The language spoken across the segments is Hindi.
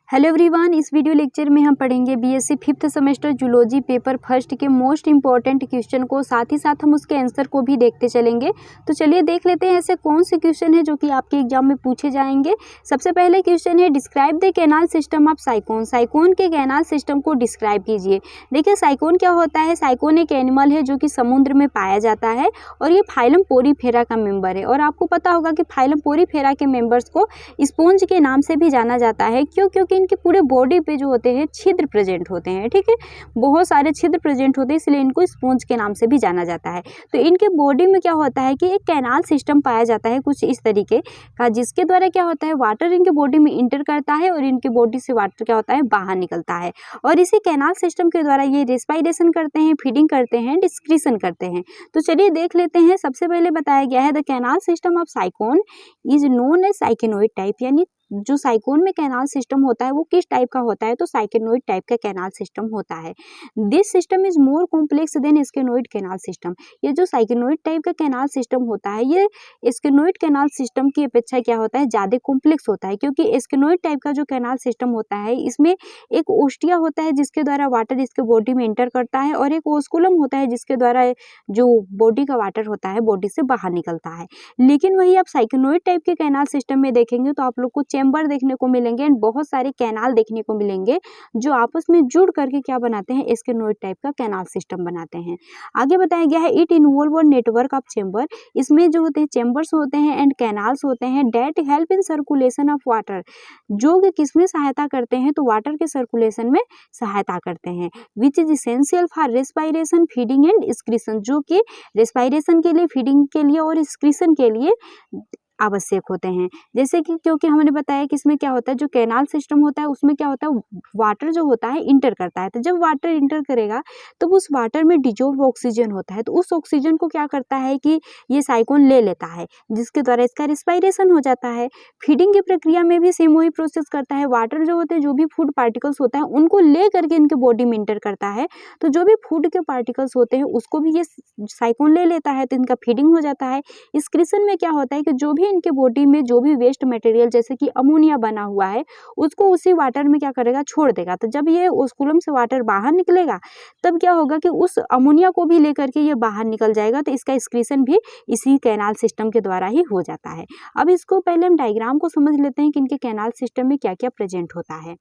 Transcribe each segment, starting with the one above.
हेलो एवरीवन, इस वीडियो लेक्चर में हम पढ़ेंगे BSc fifth semester zoology paper first के मोस्ट इंपॉर्टेंट क्वेश्चन को, साथ ही साथ हम उसके आंसर को भी देखते चलेंगे। तो चलिए देख लेते हैं ऐसे कौन से क्वेश्चन है जो कि आपके एग्जाम में पूछे जाएंगे। सबसे पहले क्वेश्चन है, describe the canal system of cyclone. Cyclone के कैनाल सिस्टम को डिस्क्राइब कीजिए। देखिए साइक्लोन क्या होता है। साइक्लोन एक एनिमल है जो कि समुद्र में पाया जाता है और ये फाइलम पोरीफेरा का मेंबर है। और आपको पता होगा कि फाइलम पोरीफेरा के मेंबर्स को स्पॉन्ज के नाम से भी जाना जाता है। क्योंकि इनके पूरे बॉडी पे जो होते हैं छिद्र प्रेजेंट होते हैं, ठीक है, बहुत सारे छिद्र प्रेजेंट होते हैं, इसलिए इनको स्पॉन्ज के नाम से भी जाना जाता है। तो इनके बॉडी में क्या होता है कि एक कैनाल सिस्टम पाया जाता है कुछ इस तरीके का, जिसके द्वारा क्या होता है वाटर इनके बॉडी में इंटर करता है और इनके बॉडी से वाटर क्या होता है बाहर निकलता है। और इसी कैनाल सिस्टम के द्वारा ये रेस्पिरेशन करते हैं, फीडिंग करते हैं, डिस्क्रीशन करते हैं। तो चलिए देख लेते हैं। सबसे पहले बताया गया है the canal system of sycon is known as syconoid type, यानी जो साइक्लोन में कैनाल सिस्टम होता है वो किस टाइप का होता है, तो साइक्लोनॉइड टाइप का कैनाल सिस्टम होता है। This system is more complex than asconoid canal system. ये जो साइक्लोनॉइड टाइप का कैनाल सिस्टम होता है ये स्केनोइड कैनाल सिस्टम की अपेक्षा क्या होता है, ज़्यादा कॉम्प्लेक्स होता है। क्योंकि स्केनोइड टाइप का जो कैनाल सिस्टम होता है इसमें एक ओस्टिया होता है जिसके द्वारा वाटर इसके बॉडी में एंटर करता है, और एक ओस्कुलम होता है जिसके द्वारा जो बॉडी का वाटर होता है बॉडी से बाहर निकलता है। लेकिन वही आप साइक्लोनॉइड टाइप के कैनाल सिस्टम में देखेंगे तो आप लोग को चैम्बर देखने को मिलेंगे एंड बहुत सारे कैनाल देखने को मिलेंगे जो आपस में जुड़ करके क्या बनाते हैं, स्केनोइड टाइप का कैनाल सिस्टम बनाते हैं। आगे बताया गया है, it involve network of chamber. इसमें जो होते हैं चैम्बर्स होते हैं एंड कैनाल्स होते हैं that help in circulation of water, जो कि किसमें सहायता करते हैं, तो वाटर के सर्कुलेशन में सहायता करते हैं। Which is essential for respiration, feeding and excretion, जो कि रेस्पिरेशन के लिए, फीडिंग के लिए और एक्सक्रीशन के लिए आवश्यक होते हैं। जैसे कि क्योंकि हमने बताया कि इसमें क्या होता है, जो कैनाल सिस्टम होता है उसमें क्या होता है वाटर जो होता है इंटर करता है। तो जब वाटर इंटर करेगा तो उस वाटर में डिजोल्व ऑक्सीजन होता है, तो उस ऑक्सीजन को क्या करता है कि ये साइक्लोन ले लेता है, जिसके द्वारा इसका रेस्पिरेशन हो जाता है। फीडिंग की प्रक्रिया में भी सेम वही प्रोसेस करता है। वाटर जो होते हैं, जो भी फूड पार्टिकल्स होता है उनको ले करके इनके बॉडी में इंटर करता है। तो जो भी फूड के पार्टिकल्स होते हैं उसको भी ये साइक्लोन ले लेता है, तो इनका फीडिंग हो जाता है। एक्सक्रीशन में क्या होता है कि जो भी इनके बॉडी में जो भी वेस्ट मटेरियल जैसे कि अमोनिया बना हुआ है उसको उसी वाटर में क्या करेगा, छोड़ देगा। तो जब ये ओस्कुलम से वाटर बाहर निकलेगा तब क्या होगा कि उस अमोनिया को भी लेकर के ये बाहर निकल जाएगा। तो इसका एक्सक्रीशन भी इसी कैनाल सिस्टम के द्वारा ही हो जाता है। अब इसको पहले हम डायग्राम को समझ लेते हैं कि इनके कैनाल सिस्टम में क्या क्या प्रेजेंट होता है।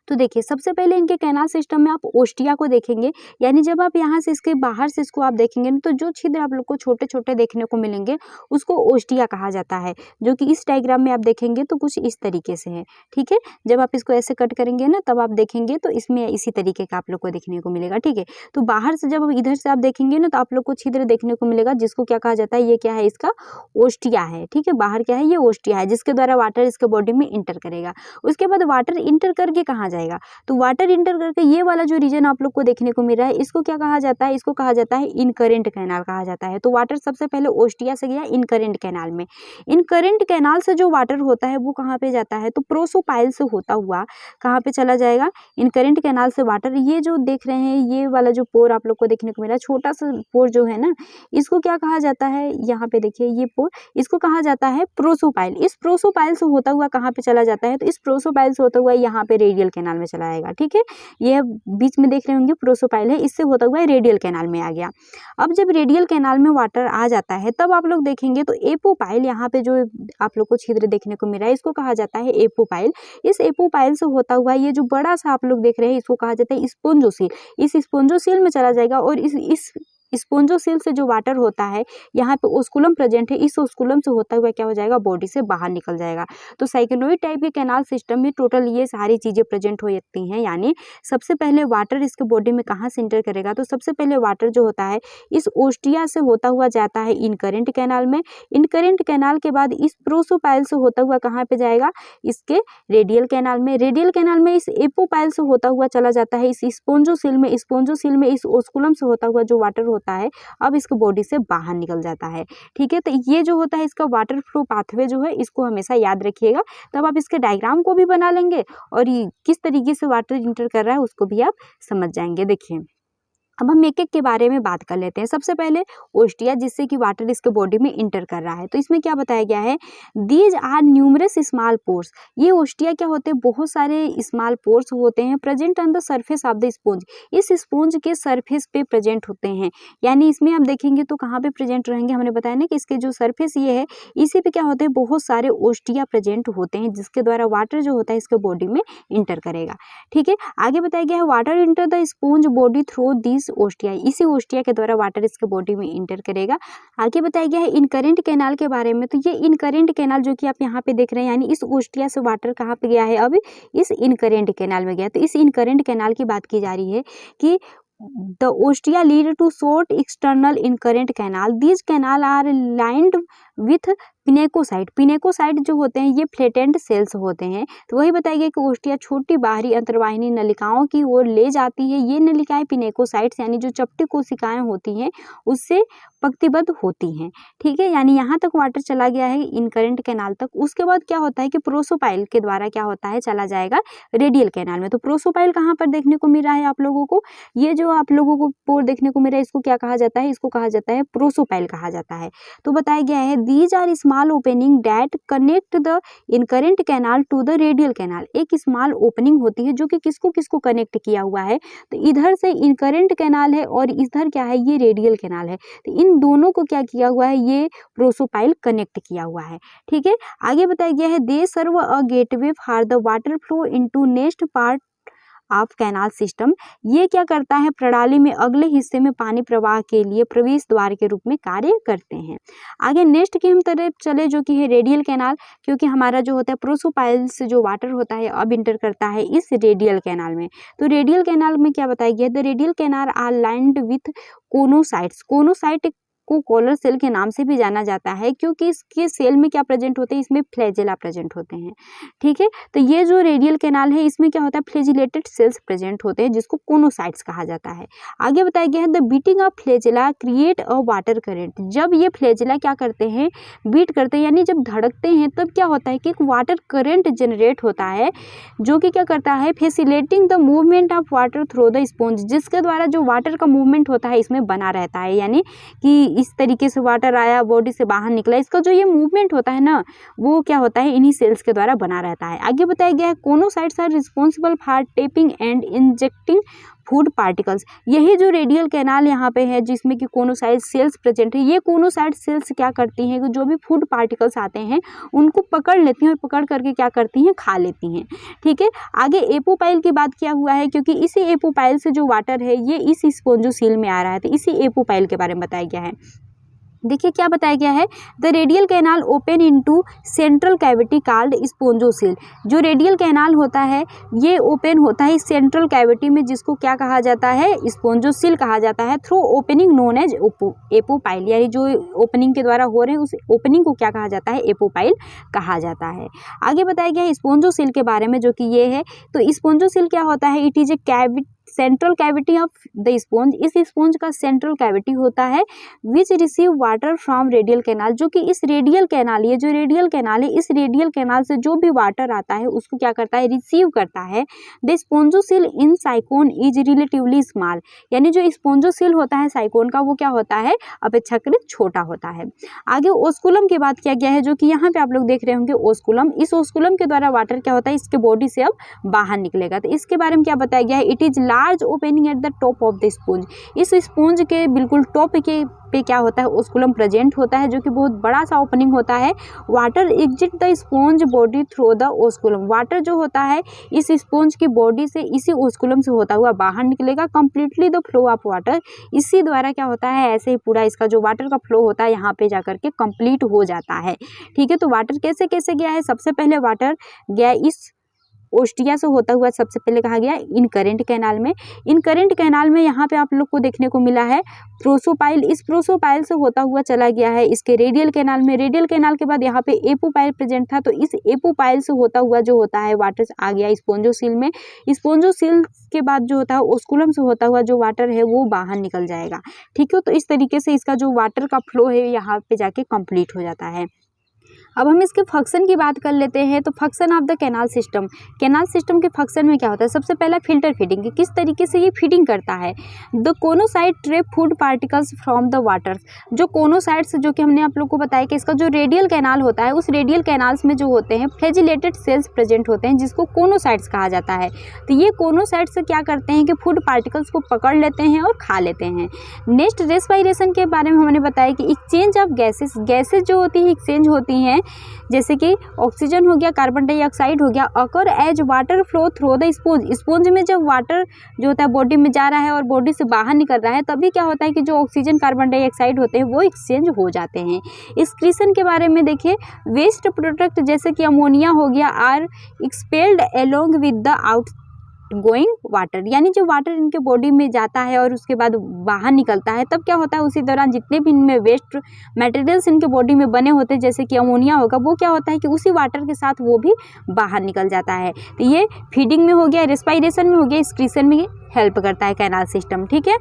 तो देखिए सबसे पहले इनके कैनाल सिस्टम में आप ओस्टिया को देखेंगे, यानी जब आप यहाँ से इसके बाहर से इसको आप देखेंगे तो जो छिद्र आप लोग को छोटे छोटे देखने को मिलेंगे उसको ओस्टिया कहा जाता है, जो कि इस डायग्राम में आप देखेंगे तो कुछ इस तरीके से है। ठीक है, जब आप इसको ऐसे कट करेंगे ना तब आप देखेंगे तो इसमें इसी तरीके का आप लोग को देखने को मिलेगा। ठीक है, तो बाहर से जब इधर से आप देखेंगे ना तो आप लोग को छिद्र देखने को मिलेगा, जिसको क्या कहा जाता है, ये क्या है, इसका ओस्टिया है। ठीक है, बाहर क्या है, ये ओस्टिया है जिसके द्वारा वाटर इसके बॉडी में इंटर करेगा। उसके बाद वाटर इंटर करके कहाँ जाएगा, तो वाटर इंटर करके ये वाला जो रीजन आप लोग को देखने को मिल रहा है इसको क्या कहा जाता है, इसको कहा जाता है इनकरेंट कैनाल कहा जाता है। तो वाटर सबसे पहले ओस्टिया से गया इनकरेंट कैनाल में। इनकरेंट कैनाल से जो वाटर होता है वो कहाँ पे जाता है, तो प्रोसोपाइल से होता हुआ कहाँ पे चला जाएगा, इनकरेंट कैनाल से वाटर, ये जो देख रहे हैं ये वाला जो पोर आप लोग को देखने को मिला, छोटा सा पोर जो है ना, इसको क्या कहा जाता है, यहाँ पे देखिए ये पोर, इसको कहा जाता है प्रोसोपाइल। इस प्रोसोपाइल से होता हुआ कहाँ पे चला जाता है, तो इस प्रोसोपाइल से होता हुआ यहाँ पे रेडियल कैनाल में चला आएगा। ठीक है, ये बीच में देख रहे होंगे प्रोसोपाइल है, इससे होता हुआ रेडियल कैनाल में आ गया। अब जब रेडियल कैनाल में वाटर आ जाता है तब आप लोग देखेंगे तो एपोपाइल, यहाँ पे जो आप लोग को छिद्र देखने को मिल रहा है इसको कहा जाता है एपोपाइल। इस एपोपाइल से होता हुआ ये जो बड़ा सा आप लोग देख रहे हैं इसको कहा जाता है स्पोंजोसील। इस स्पोंजोसील में चला जाएगा और इस स्पोंजोसील से जो वाटर होता है यहाँ पे ओस्कुलम प्रेजेंट है, इस ओस्कुलम से होता हुआ क्या हो जाएगा, बॉडी से बाहर निकल जाएगा। तो साइक्लोनॉइड टाइप के कैनाल सिस्टम में टोटल ये सारी चीजें प्रेजेंट हो जाती हैं। यानी सबसे पहले वाटर इसके बॉडी में कहाँ से इंटर करेगा, तो सबसे पहले वाटर जो होता है इस ओस्टिया से होता हुआ जाता है इनकरेंट कैनाल में। इनकरेंट कैनाल के बाद इस प्रोसोपाइल से होता हुआ कहाँ पे जाएगा, इसके रेडियल कैनाल में। रेडियल कैनाल में इस एपोपाइल से होता हुआ चला जाता है इस स्पोंजोसील में। स्पोंजोसील में इस ओस्कुलम से होता हुआ जो वाटर होता है अब इसको बॉडी से बाहर निकल जाता है। ठीक है, तो ये जो होता है इसका वाटर फ्लो पाथवे जो है इसको हमेशा याद रखिएगा, तब आप इसके डायग्राम को भी बना लेंगे और ये किस तरीके से वाटर इंटर कर रहा है उसको भी आप समझ जाएंगे। देखिए अब हम एक-एक के बारे में बात कर लेते हैं। सबसे पहले ओस्टिया, जिससे कि वाटर इसके बॉडी में इंटर कर रहा है। तो इसमें क्या बताया गया है, these are numerous small pores. ये ओस्टिया क्या होते हैं, बहुत सारे स्मॉल पोर्स होते हैं present on the surface of the sponge. इस स्पॉन्ज के सरफेस पे प्रेजेंट होते हैं। यानी इसमें आप देखेंगे तो कहाँ पे प्रेजेंट रहेंगे, हमने बताया ना कि इसके जो सरफेस ये है, इसी पे क्या होते हैं, बहुत सारे ओस्टिया प्रेजेंट होते हैं, जिसके द्वारा वाटर जो होता है इसके बॉडी में इंटर करेगा। ठीक है, आगे बताया गया है, water enter the sponge body through this ostia. इसी ओस्टिया के द्वारा वाटर इसके बॉडी में इंटर करेगा। आगे बताया गया है इनकरेंट कैनाल के बारे में। तो ये इनकरेंट कैनाल जो कि आप यहाँ पे देख रहे हैं, यानी इस ओस्टिया से वाटर कहाँ पे गया है, अब इस इनकरेंट कैनाल में गया। तो इस इनकरेंट कैनाल की बात की जा रही है कि the ostia lead to short external incurrent canal. These canal are lined with pinacocyte. Pinacocyte जो होते हैं ये फ्लैटेंड सेल्स होते हैं। तो वही बताया गया कि ओस्टिया छोटी बाहरी अंतर्वाहिनी नलिकाओं की ओर ले जाती है। ये नलिकाएं पिनेकोसाइट्स यानी जो चपटी कोशिकाएं होती हैं उससे पंक्तिबद्ध होती हैं। ठीक है, यानी यहाँ तक वाटर चला गया है इनकरेंट कैनाल तक। उसके बाद क्या होता है कि प्रोसोपाइल के द्वारा क्या होता है, चला जाएगा रेडियल कैनाल में। तो प्रोसोपाइल कहाँ पर देखने को मिल रहा है आप लोगों को, ये जो आप लोगों को पोर देखने को मिल रहा है, इसको क्या कहा जाता है, इसको कहा जाता है प्रोसोपाइल कहा जाता है। तो बताया गया है these are small opening that connect the incurrent canal to the radial canal. एक स्मॉल ओपनिंग होती है जो कि किसको किसको कनेक्ट किया हुआ है, तो इधर से इनकरेंट कैनाल है और इधर क्या है, ये रेडियल कैनाल है। तो इन दोनों को क्या किया हुआ है, ये प्रोसोपाइल कनेक्ट किया हुआ है। ठीक है, आगे बताया गया है they serve a gateway for the water flow into next part of canal system. ये क्या करता है, प्रणाली में अगले हिस्से में पानी प्रवाह के लिए प्रवेश द्वार के रूप में कार्य करते हैं। आगे नेक्स्ट की हम तरफ चले जो कि है रेडियल कैनाल, क्योंकि हमारा जो होता है प्रोसोपाइल से जो वाटर होता है अब इंटर करता है इस रेडियल कैनाल में। तो रेडियल कैनाल में क्या बताया गया, the radial canal are lined with choanocytes. Choanocyte को कॉलर सेल के नाम से भी जाना जाता है, क्योंकि इसके सेल में क्या प्रेजेंट होते हैं, इसमें फ्लैजेला प्रेजेंट होते हैं। ठीक है, तो ये जो रेडियल कैनाल है इसमें क्या होता है, फ्लैजिलेटेड सेल्स प्रेजेंट होते हैं, जिसको कोनोसाइट्स कहा जाता है। आगे बताया गया है the beating of flagella create a water current. जब ये फ्लैजेला क्या करते हैं, बीट करते हैं, यानी जब धड़कते हैं, तब क्या होता है कि एक वाटर करंट जनरेट होता है, जो कि क्या करता है, facilitating the movement of water through the sponge. जिसके द्वारा जो वाटर का मूवमेंट होता है इसमें बना रहता है, यानी कि इस तरीके से वाटर आया, बॉडी से बाहर निकला, इसका जो ये मूवमेंट होता है ना, वो क्या होता है, इन्हीं सेल्स के द्वारा बना रहता है। आगे बताया गया है choanocytes are responsible for trapping and injecting food particles. यही जो रेडियल कैनाल यहाँ पे है जिसमें कि कोनोसाइट सेल्स प्रेजेंट है, ये कोनोसाइट सेल्स क्या करती हैं कि जो भी फूड पार्टिकल्स आते हैं उनको पकड़ लेती हैं और पकड़ करके क्या करती हैं, खा लेती हैं। ठीक है, आगे एपोपाइल की बात किया हुआ है, क्योंकि इसी एपोपाइल से जो वाटर है ये इस स्पोंजोसील में आ रहा है। तो इसी एपोपाइल के बारे में बताया गया है। देखिए क्या बताया गया है, the radial canal open into central cavity called स्पोंजोसील। जो रेडियल कैनाल होता है ये ओपन होता है सेंट्रल कैविटी में, जिसको क्या कहा जाता है, स्पोंजोसील कहा जाता है, थ्रू ओपनिंग नोन एज एपोपाइल। यानी जो ओपनिंग के द्वारा हो रहे हैं उस ओपनिंग को क्या कहा जाता है, एपोपाइल कहा जाता है। आगे बताया गया है स्पोंजोसील के बारे में, जो कि ये है। तो स्पोंजोसील क्या होता है, it is a cavity, central cavity of the sponge. इस स्पॉन्ज का सेंट्रल कैविटी होता है which receive water from radial canal. जो कि इस रेडियल कैनाल, ये जो रेडियल कैनाल है, इस रेडियल कैनाल से जो भी वाटर आता है उसको क्या करता है, रिसीव करता है। The स्पोंजोसील in sycon is relatively small. यानी जो स्पोंजोसील होता है साइकोन का, वो क्या होता है, अपेक्षाकृत छोटा होता है। आगे ओस्कुलम की बात किया गया है, जो कि यहाँ पे आप लोग देख रहे होंगे ओस्कुलम। इस ओस्कुलम के द्वारा वाटर क्या होता है, इसके बॉडी से अब बाहर निकलेगा। तो इसके बारे में क्या बताया गया है, it is large opening at the top of the sponge. इस स्पॉन्ज के बिल्कुल टॉप के पे क्या होता है, ओस्कुलम प्रेजेंट होता है, जो कि बहुत बड़ा सा ओपनिंग होता है। Water exit the sponge body through the osculum. Water जो होता है इस स्पॉन्ज की बॉडी से इसी ओस्कुलम से होता हुआ बाहर निकलेगा। Completely the flow of water, इसी द्वारा क्या होता है, ऐसे ही पूरा इसका जो वाटर का फ्लो होता है यहाँ पे जाकर के कंप्लीट हो जाता है। ठीक है, तो वाटर कैसे कैसे गया है, सबसे पहले वाटर गया इस ओस्टिया से होता हुआ, सबसे पहले कहा गया इनकरेंट कैनाल में। इनकरेंट कैनाल में यहाँ पे आप लोग को देखने को मिला है प्रोसोपाइल। इस प्रोसोपाइल से होता हुआ चला गया है इसके रेडियल कैनाल में। रेडियल कैनाल के बाद यहाँ पे एपोपाइल प्रेजेंट था, तो इस एपोपाइल से होता हुआ जो होता है वाटर आ गया स्पोंजोसील में। स्पोंजोसील के बाद जो होता है ओस्कुलम से होता हुआ जो वाटर है वो बाहर निकल जाएगा। ठीक है, तो इस तरीके से इसका जो वाटर का फ्लो है यहाँ पे जाके कंप्लीट हो जाता है। अब हम इसके फंक्शन की बात कर लेते हैं। तो function of the canal system के फंक्शन में क्या होता है, सबसे पहला फिल्टर फीडिंग, किस तरीके से ये फीडिंग करता है। The choanocyte trap food particles from the water, जो कोनोसाइट्स, जो कि हमने आप लोग को बताया कि इसका जो रेडियल कैनाल होता है, उस रेडियल कैनाल्स में जो होते हैं फ्लैजिलेटेड सेल्स प्रेजेंट होते हैं, जिसको कोनोसाइट्स कहा जाता है। तो ये कोनोसाइट्स क्या करते हैं कि फूड पार्टिकल्स को पकड़ लेते हैं और खा लेते हैं। नेक्स्ट रेस्पिरेशन के बारे में हमने बताया कि एक्सचेंज ऑफ गैसेस जो होती है एक्सचेंज होती हैं, जैसे कि ऑक्सीजन हो गया, कार्बन डाइऑक्साइड हो गया, occur as water flow through the sponge में जब वाटर जो होता है बॉडी में जा रहा है और बॉडी से बाहर निकल रहा है, तभी क्या होता है कि जो ऑक्सीजन कार्बन डाइऑक्साइड होते हैं वो एक्सचेंज हो जाते हैं। एक्सक्रीशन के बारे में देखिए, वेस्ट प्रोडक्ट जैसे कि अमोनिया हो गया are expelled along with the outgoing water, यानी जो वाटर इनके बॉडी में जाता है और उसके बाद बाहर निकलता है, तब क्या होता है उसी दौरान जितने भी इनमें वेस्ट मटेरियल्स इनके बॉडी में बने होते हैं, जैसे कि अमोनिया होगा, वो क्या होता है कि उसी वाटर के साथ वो भी बाहर निकल जाता है। तो ये फीडिंग में हो गया, रेस्पिरेशन में हो गया, एक्सक्रीशन में हेल्प करता है कैनाल सिस्टम। ठीक है,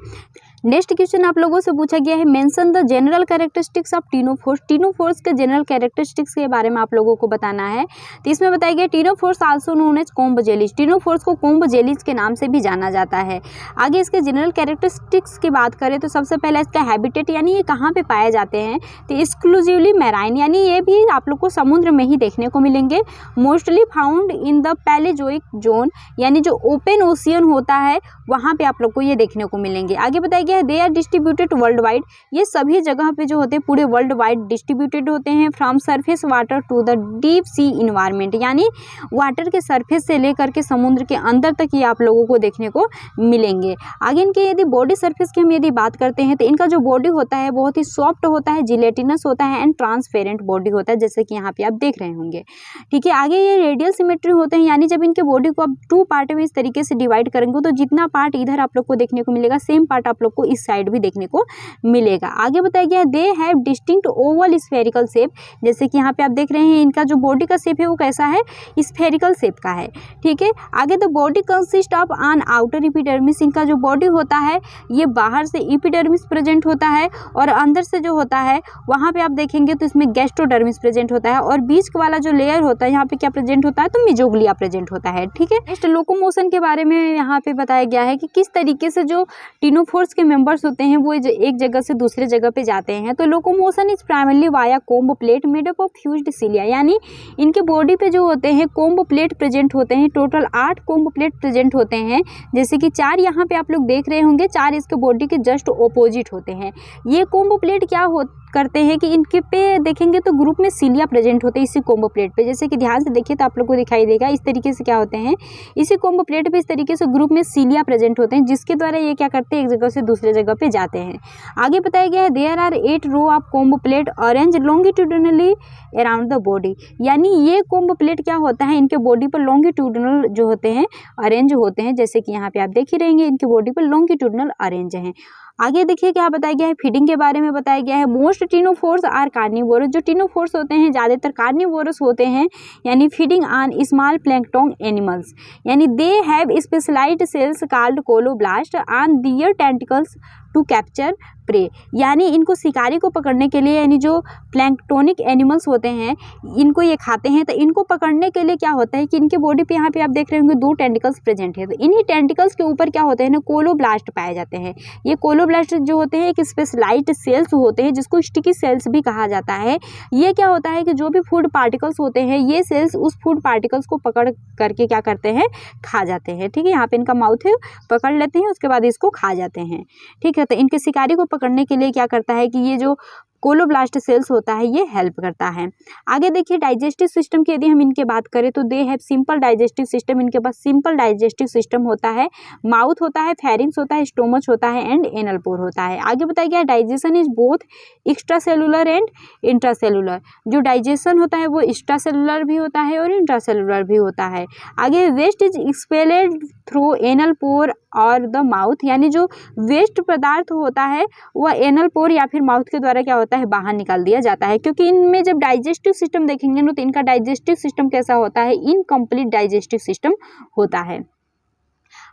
नेक्स्ट क्वेश्चन आप लोगों से पूछा गया है, mention the general characteristics of ctenophores. Ctenophores के जनरल कैरेक्टरिस्टिक्स के बारे में आप लोगों को बताना है। तो इसमें बताया गया ctenophores also known as comb jellies, ctenophores को कोम्ब जेलीज के नाम से भी जाना जाता है। आगे इसके जनरल कैरेक्टरिस्टिक्स की बात करें तो सबसे पहला इसका हैबिटेट, यानी ये कहाँ पे पाए जाते हैं, तो एक्सक्लूसिवली मैराइन, यानी ये भी आप लोग को समुद्र में ही देखने को मिलेंगे। Mostly found in the pelagic zone, यानी जो ओपन ओशियन होता है वहाँ पे आप लोग को ये देखने को मिलेंगे। आगे बताया गया है they are distributed worldwide, ये सभी जगह पे जो होते हैं पूरे वर्ल्ड वाइड डिस्ट्रीब्यूटेड होते हैं। From surface water to the deep sea environment, यानी वाटर के सरफेस से लेकर के समुद्र के अंदर तक ये आप लोगों को देखने को मिलेंगे। आगे इनके यदि बॉडी सरफेस की हम यदि बात करते हैं तो इनका जो बॉडी होता है बहुत ही सॉफ्ट होता है, जिलेटिनस होता है एंड ट्रांसपेरेंट बॉडी होता है, जैसे कि यहाँ पे आप देख रहे होंगे। ठीक है, आगे ये रेडियल सिमेट्री होते हैं, यानी जब इनके बॉडी को आप टू पार्ट में इस तरीके से डिवाइड करेंगे तो जितना पार्ट इधर आप लोग को देखने को मिलेगा, सेम पार्ट आप लोग को इस साइड भी देखने को मिलेगा। आगे बताया गया है they have distinct Oval spherical shape, जैसे कि यहाँ पे आप देख रहे हैं इनका जो बॉडी का शेप है वो कैसा है, स्फेरिकल शेप का है। ठीक है, आगे the body consist of an outer epidermis, इनका जो बॉडी होता है ये बाहर से एपिडर्मिस प्रेजेंट होता है और अंदर से जो होता है वहाँ पे आप देखेंगे तो इसमें गैस्ट्रोडर्मिस प्रेजेंट होता है और बीच वाला जो लेयर होता है यहाँ पे क्या प्रेजेंट होता है, तो मेजोग्लिया प्रेजेंट होता है। ठीक है, नेक्स्ट लोकोमोशन के बारे में यहाँ पे बताया गया है कि किस तरीके से जो टिनोफोर्स के मेंबर्स होते हैं वो एक जगह से दूसरे जगह पे जाते हैं। तो locomotion is primarily via comb plate made up of fused cilia, यानी इनके बॉडी पे जो होते हैं कोम्ब प्लेट प्रेजेंट होते हैं। टोटल 8 कोम्ब प्लेट प्रेजेंट होते हैं, जैसे कि 4 यहाँ पे आप लोग देख रहे होंगे, 4 इसके बॉडी के जस्ट ऑपोजिट होते हैं। ये कोम्ब प्लेट क्या करते हैं कि इनके पे देखेंगे तो ग्रुप में सीलिया प्रेजेंट होते हैं इसी कोम्बो प्लेट पे, जैसे कि ध्यान से देखिए तो आप लोग को दिखाई देगा इस तरीके से क्या होते हैं, इसी कोम्बो प्लेट पे इस तरीके से ग्रुप में सीलिया प्रेजेंट होते हैं, जिसके द्वारा ये क्या करते हैं एक जगह से दूसरे जगह पे जाते हैं। आगे बताया गया है there are 8 row of comb plate arrange longitudinally around the body, यानी ये कोम्बो प्लेट क्या होता है इनके बॉडी पर लॉन्गिट्यूडिनल जो होते हैं अरेंज होते हैं, जैसे कि यहाँ पे आप देख ही रहेंगे इनके बॉडी पर लॉन्गिट्यूडिनल अरेंज हैं। आगे देखिए क्या बताया गया है, फीडिंग के बारे में बताया गया है मोस्ट टिनोफोर्स आर कार्निवोरस, जो टिनोफोर्स होते हैं ज़्यादातर कार्निवोरस होते हैं, यानी feeding on small plankton animals, यानी they have specialised cells called colloblast on their tentacles to capture prey, यानी इनको शिकारी को पकड़ने के लिए, यानी जो प्लैंक्टोनिक एनिमल्स होते हैं इनको ये खाते हैं, तो इनको पकड़ने के लिए क्या होता है कि इनके बॉडी पे यहाँ पे आप देख रहे होंगे 2 टेंटिकल्स प्रेजेंट है, तो इन्हीं टेंटिकल्स के ऊपर क्या होते हैं ना कोलोब्लास्ट पाए जाते हैं। ये कोलोब्लास्ट जो होते हैं एक स्पेशलाइज्ड सेल्स होते हैं जिसको स्टिकी सेल्स भी कहा जाता है। ये क्या होता है कि जो भी फूड पार्टिकल्स होते हैं ये सेल्स उस फूड पार्टिकल्स को पकड़ करके क्या करते हैं खा जाते हैं। ठीक है, यहाँ पे इनका माउथ है, पकड़ लेते हैं उसके बाद इसको खा जाते हैं। ठीक है, तो इनके शिकारी को पकड़ने के लिए क्या करता है कि ये जो कोलोब्लास्ट सेल्स होता है ये हेल्प करता है। आगे देखिए डाइजेस्टिव सिस्टम की यदि हम इनके बात करें तो they have simple digestive system, इनके पास सिंपल डाइजेस्टिव सिस्टम होता है, माउथ होता है, फेरिंग्स होता है, स्टोमच होता है एंड एनल पोर होता है। आगे बताया गया digestion is both extra cellular and intracellular, जो डाइजेशन होता है वो एक्स्ट्रा सेलुलर भी होता है और इंट्रासेलुलर भी होता है। आगे waste is expelled through anal pore or the mouth, यानी जो वेस्ट पदार्थ होता है वह एनल पोर या फिर माउथ के द्वारा क्या होता है बाहर निकाल दिया जाता है, क्योंकि इनमें जब डाइजेस्टिव सिस्टम देखेंगे ना तो इनका डाइजेस्टिव सिस्टम कैसा होता है, इनकम्प्लीट डाइजेस्टिव सिस्टम होता है।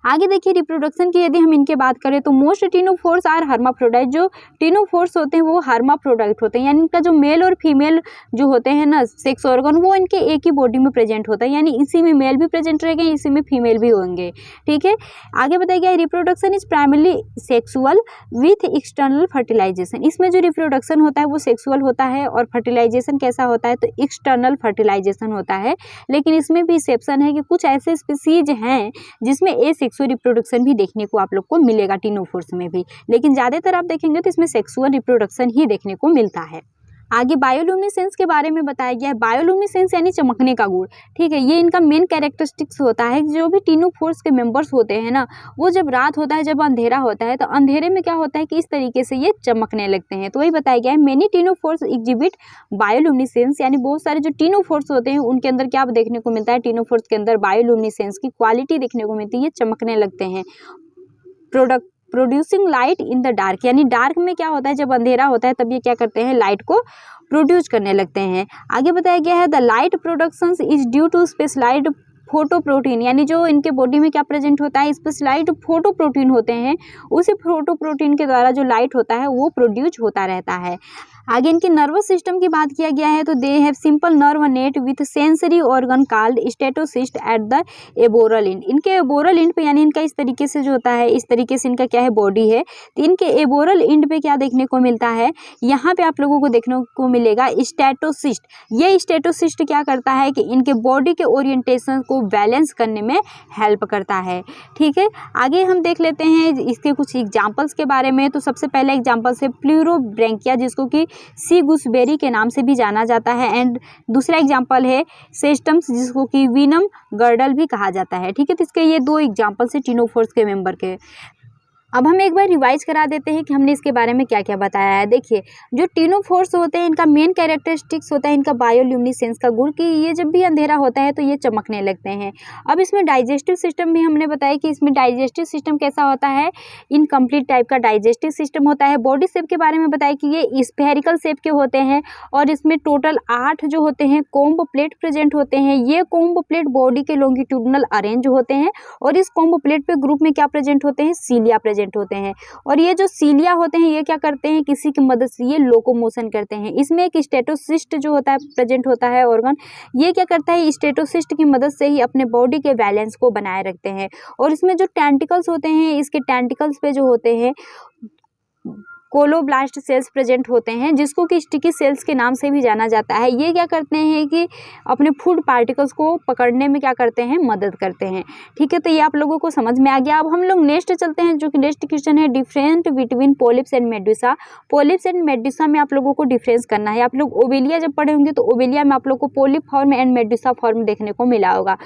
आगे देखिए रिप्रोडक्शन की यदि हम इनके बात करें तो मोस्ट टिनोफोर्स आर हर्माफ्रोडाइट। जो टिनोफोर्स होते हैं वो हर्माफ्रोडाइट होते हैं, यानी इनका जो मेल और फीमेल जो होते हैं ना सेक्स ऑर्गन वो इनके एक ही बॉडी में प्रेजेंट होता है, यानी इसी में मेल भी प्रेजेंट रहेंगे, इसी में फीमेल भी होंगे। ठीक है, आगे बताया गया reproduction is primarily sexual with external fertilisation. इसमें जो रिप्रोडक्शन होता है वो सेक्सुअल होता है और फर्टिलाइजेशन कैसा होता है तो एक्सटर्नल फर्टिलाइजेशन होता है। लेकिन इसमें भी एक्सेप्शन है कि कुछ ऐसे स्पीसीज हैं जिसमें एसेक्सुअल रिप्रोडक्शन भी देखने को आप लोग को मिलेगा टिनोफोर्स में भी, लेकिन ज़्यादातर आप देखेंगे तो इसमें सेक्सुअल रिप्रोडक्शन ही देखने को मिलता है। आगे बायोल्यूमिनेसेंस के बारे में बताया गया है। बायोल्यूमिनेसेंस यानी चमकने का गुण। ठीक है, ये इनका मेन कैरेक्टरिस्टिक्स होता है। जो भी टिनोफोर्स के मेंबर्स होते हैं ना, वो जब रात होता है, जब अंधेरा होता है, तो अंधेरे में क्या होता है कि इस तरीके से ये चमकने लगते हैं। तो वही बताया गया है मेनी टिनोफोर्स एग्जिबिट बायोल्यूमिनेसेंस, यानी बहुत सारे जो टिनोफोर्स होते हैं उनके अंदर क्या देखने को मिलता है, टिनोफोर्स के अंदर बायोल्यूमिनेसेंस की क्वालिटी देखने को मिलती है, ये चमकने लगते हैं। Producing light in the dark, यानी डार्क में क्या होता है जब अंधेरा होता है तब ये क्या करते हैं लाइट को प्रोड्यूस करने लगते हैं। आगे बताया गया है the light production is due to specialised photoprotein, यानी जो इनके बॉडी में क्या प्रेजेंट होता है स्पेशलाइज्ड फोटोप्रोटीन होते हैं, उसी फोटोप्रोटीन के द्वारा जो लाइट होता है वो प्रोड्यूस होता रहता है। आगे इनके नर्वस सिस्टम की बात किया गया है तो they have simple nerve net with sensory organ called statocyst at the aboral end. इनके एबोरल एंड पे, यानी इनका इस तरीके से जो होता है, इस तरीके से इनका क्या है बॉडी है, तो इनके एबोरल एंड पे क्या देखने को मिलता है, यहाँ पे आप लोगों को देखने को मिलेगा स्टेटोसिस्ट। ये स्टेटोसिस्ट क्या करता है कि इनके बॉडी के ओरिएंटेशन को बैलेंस करने में हेल्प करता है। ठीक है, आगे हम देख लेते हैं इसके कुछ एग्जाम्पल्स के बारे में। तो सबसे पहले एग्जाम्पल है प्लूरोब्रैंकिया, जिसको कि सी गूसबेरी के नाम से भी जाना जाता है, एंड दूसरा एग्जाम्पल है सेस्टम्स, जिसको कि वीनम गर्डल भी कहा जाता है। ठीक है, तो इसके ये दो एग्जाम्पल्स है टिनोफोर्स के मेंबर के। अब हम एक बार रिवाइज करा देते हैं कि हमने इसके बारे में क्या क्या बताया है। देखिए, जो टिनोफोर्स होते हैं इनका मेन कैरेक्टरिस्टिक्स होता है इनका बायोल्यूमिनेसेंस का गुण, कि ये जब भी अंधेरा होता है तो ये चमकने लगते हैं। अब इसमें डाइजेस्टिव सिस्टम भी हमने बताया कि इसमें डाइजेस्टिव सिस्टम कैसा होता है, इनकम्प्लीट टाइप का डाइजेस्टिव सिस्टम होता है। बॉडी शेप के बारे में बताया कि ये स्फेरिकल शेप के होते हैं और इसमें टोटल 8 जो होते हैं कोम्ब प्लेट प्रेजेंट होते हैं। ये कोम्ब प्लेट बॉडी के लॉन्गिट्यूडनल अरेंज होते हैं और इस कोम्ब प्लेट पे ग्रुप में क्या प्रेजेंट होते हैं, सीलिया प्रेजेंट होते हैं। और ये जो सीलिया होते हैं ये क्या करते हैं, किसी की मदद से ये लोकोमोशन करते हैं। इसमें एक स्टेटोसिस्ट जो होता है प्रेजेंट होता है ऑर्गन, ये क्या करता है स्टेटोसिस्ट की मदद से ही अपने बॉडी के बैलेंस को बनाए रखते हैं। और इसमें जो टेंटिकल्स होते हैं, इसके टेंटिकल्स पे जो होते हैं कोलोब्लास्ट सेल्स प्रेजेंट होते हैं, जिसको कि स्टिकी सेल्स के नाम से भी जाना जाता है। ये क्या करते हैं कि अपने फूड पार्टिकल्स को पकड़ने में क्या करते हैं, मदद करते हैं। ठीक है, तो ये आप लोगों को समझ में आ गया। अब हम लोग नेक्स्ट चलते हैं, जो कि नेक्स्ट क्वेश्चन है different between polyps and Medusa. Polyps and Medusa में आप लोगों को डिफरेंस करना है। आप लोग ओवेलिया जब पढ़े होंगे तो ओवेलिया में आप लोग को polyp form and Medusa form देखने को मिला होगा।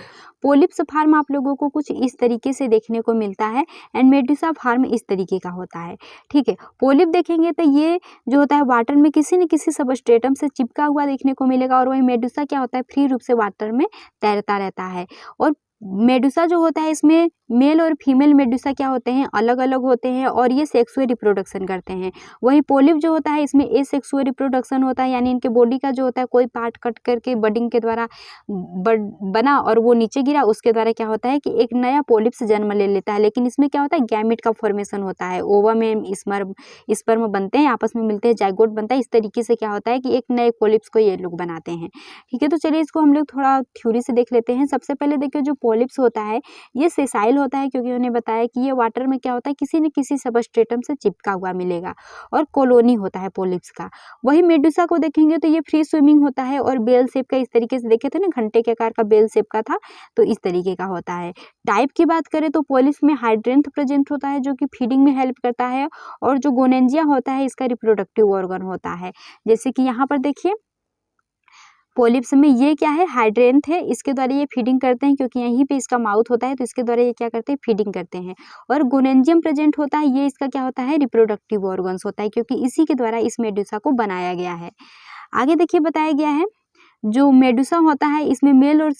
पॉलिप्स फार्म आप लोगों को कुछ इस तरीके से देखने को मिलता है एंड मेडुसा फार्म इस तरीके का होता है। ठीक है, पॉलिप देखेंगे तो ये जो होता है वाटर में किसी न किसी सबस्ट्रेटम से चिपका हुआ देखने को मिलेगा, और वही मेडुसा क्या होता है फ्री रूप से वाटर में तैरता रहता है। और मेडुसा जो होता है इसमें मेल और फीमेल मेडुसा क्या होते हैं, अलग अलग होते हैं और ये सेक्सुअल रिप्रोडक्शन करते हैं। वही पॉलिप जो होता है इसमें एसेक्सुअल रिप्रोडक्शन होता है, यानी इनके बॉडी का जो होता है कोई पार्ट कट करके बडिंग के द्वारा बना और वो नीचे गिरा, उसके द्वारा क्या होता है कि एक नया पॉलिप्स जन्म ले लेता है। लेकिन इसमें क्या होता है गैमेट का फॉर्मेशन होता है, ओवा में स्पर्म बनते हैं, आपस में मिलते हैं, जाइगोट बनता है। इस तरीके से क्या होता है कि एक नए पॉलिप्स को ये लोग बनाते हैं। ठीक है, तो चलिए इसको हम लोग थोड़ा थ्योरी से देख लेते हैं। सबसे पहले देखिए जो पॉलिप्स होता है ये सेसाइल होता है, क्योंकि उन्होंने बताया कि ये वाटर में क्या होता है किसी न किसी सबस्ट्रेटम से चिपका हुआ मिलेगा और कॉलोनी होता है पॉलिप्स का। वही मेडुसा को देखेंगे तो ये फ्री स्विमिंग होता है और बेल शेप का, इस तरीके से देखे थे ना घंटे के आकार का बेल शेप का था, तो इस तरीके का होता है। टाइप की बात करें तो पॉलिप्स में हाइड्रेंथ प्रेजेंट होता है जो कि फीडिंग में हेल्प करता है, और जो गोनेंजिया होता है इसका रिप्रोडक्टिव ऑर्गन होता है। जैसे कि यहाँ पर देखिए पॉलिप्स में ये क्या है हाइड्रेंथ है, इसके द्वारा ये फीडिंग करते हैं, क्योंकि यहीं पे इसका माउथ होता है तो इसके द्वारा ये क्या करते हैं फीडिंग करते हैं। और गोनेंजियम प्रेजेंट होता है, ये इसका क्या होता है रिप्रोडक्टिव ऑर्गन्स होता है, क्योंकि इसी के द्वारा इस मेडुसा को बनाया गया है। आगे देखिए बताया गया है जो मेडुसा होता है इसमें मेल और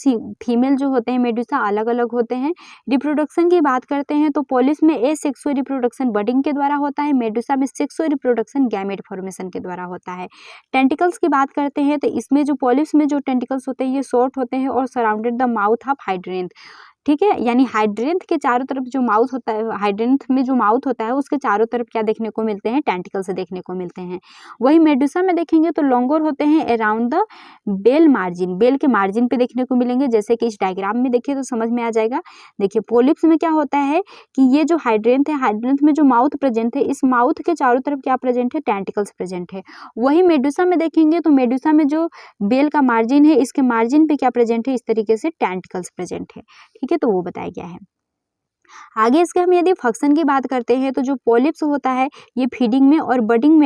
फीमेल जो होते हैं मेडुसा अलग अलग होते हैं। रिप्रोडक्शन की बात करते हैं तो पॉलिप्स में एसेक्सुअल रिप्रोडक्शन बडिंग के द्वारा होता है, मेडुसा में सेक्सुअल रिप्रोडक्शन गैमेट फॉर्मेशन के द्वारा होता है। टेंटिकल्स की बात करते हैं तो इसमें जो पॉलिप्स में जो टेंटिकल्स होते हैं ये शॉर्ट होते हैं और सराउंडेड द माउथ ऑफ हाइड्रेंथ। ठीक है, यानी हाइड्रेंथ के चारों तरफ जो माउथ होता है, हाइड्रेंथ में जो माउथ होता है उसके चारों तरफ क्या देखने को मिलते हैं, टेंटिकल्स देखने को मिलते हैं। वही मेडुसा में देखेंगे तो लॉन्गर होते हैं around the bell margin, bell के मार्जिन पे देखने को मिलेंगे, जैसे कि इस डायग्राम में देखिए तो समझ में आ जाएगा। देखिए पोलिप्स में क्या होता है कि ये जो हाइड्रेंथ है, हाइड्रेंथ में जो माउथ प्रेजेंट है, इस माउथ के चारों तरफ क्या प्रेजेंट है, टेंटिकल्स प्रेजेंट है। वही मेडुसा में देखेंगे तो मेडुसा में जो बेल का मार्जिन है, इसके मार्जिन पे क्या प्रेजेंट है, इस तरीके से टेंटिकल्स प्रेजेंट है। ठीक है, तो वो बताया गया है। आगे इसके हम यदि फंक्शन की बात करते हैं तो जो पॉलिप्स होता है ये फीडिंग में और बडिंग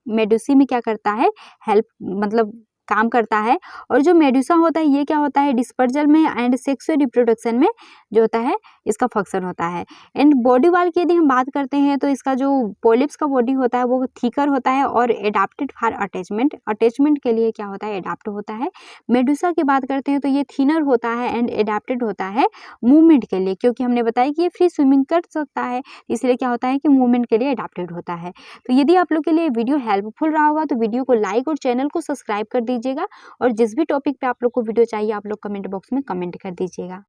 मेडुसी में क्या करता है, हेल्प मतलब काम करता है। और जो मेडुसा होता है ये क्या होता है, डिस्पर्जल में एंड सेक्सुअल रिप्रोडक्शन में जो होता है इसका फंक्शन होता है। एंड बॉडी वाल की यदि हम बात करते हैं तो इसका जो पॉलिप्स का बॉडी होता है वो थिकर होता है और एडाप्टेड फॉर अटैचमेंट, अटैचमेंट के लिए क्या होता है, एडाप्ट होता है। मेडुसा की बात करते हैं तो ये थिनर होता है एंड एडाप्टेड होता है मूवमेंट के लिए, क्योंकि हमने बताया कि ये फ्री स्विमिंग कर सकता है, इसलिए क्या होता है कि मूवमेंट के लिए एडाप्टेड होता है। तो यदि आप लोग के लिए वीडियो हेल्पफुल रहा होगा तो वीडियो को लाइक और चैनल को सब्सक्राइब कर दीजिएगा, और जिस भी टॉपिक पे आप लोग को वीडियो चाहिए आप लोग कमेंट बॉक्स में कमेंट कर दीजिएगा।